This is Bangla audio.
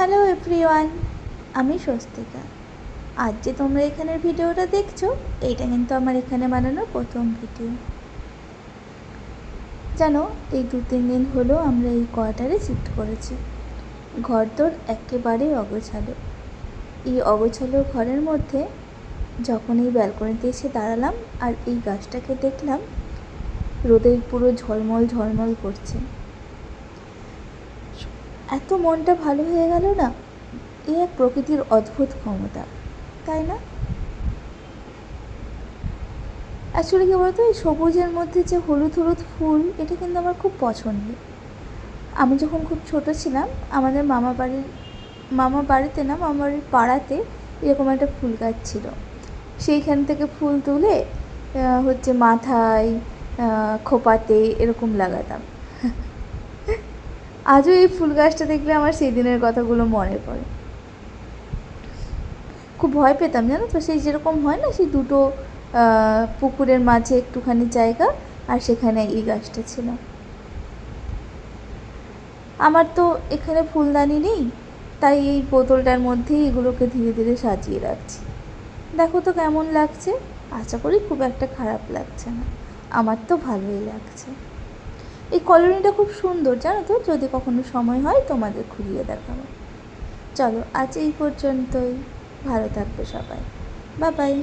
হ্যালো এভরিওয়ান, আমি স্বস্তিকা। আজ যে তোমরা এখানের ভিডিওটা দেখছো, এইটা কিন্তু আমার এখানে বানানো প্রথম ভিডিও। জানো, এই 2-3 দিন হলো আমরা এই কোয়ার্টারে শিফট করেছি। ঘরদোর একেবারে অগোছালো। এই অগোছালো ঘরের মধ্যে যখন এই ব্যালকনিতে এসে দাঁড়ালাম আর এই গাছটাকে দেখলাম, রোদে পুরো ঝলমল ঝলমল করছে, এত মনটা ভালো হয়ে গেল না। এই এক প্রকৃতির অদ্ভুত ক্ষমতা, তাই না? অ্যাকচুয়ালি কী বলতো, এই সবুজের মধ্যে যে হলুদ হলুদ ফুল, এটা কিন্তু আমার খুব পছন্দের। আমি যখন খুব ছোট ছিলাম, আমাদের মামা বাড়িতে না, মামা বাড়ির পাড়াতে এরকম একটা ফুল গাছ ছিল। সেইখান থেকে ফুল তুলে মাথায়, খোপাতে এরকম লাগাতাম। আজও এই ফুল গাছটা দেখলে আমার সেই দিনের কথাগুলো মনে পড়ে। খুব ভয় পেতাম, জানো তো, সেই যেরকম হয় না, সেই দুটো পুকুরের মাঝে একটুখানি জায়গা, আর সেখানে এই গাছটা ছিল। আমার তো এখানে ফুলদানি নেই, তাই এই বোতলটার মধ্যেই এগুলোকে ধীরে ধীরে সাজিয়ে রাখছি। দেখো তো কেমন লাগছে। আশা করি খুব একটা খারাপ লাগছে না, আমার তো ভালোই লাগছে। এই কলোনিটা খুব সুন্দর, জানো তো, যদি কখনো সময় হয় তোমাদের ঘুরিয়ে দেখাবো। চলো, আজ এই পর্যন্তই। ভালো থাকবে সবাই। Bye bye.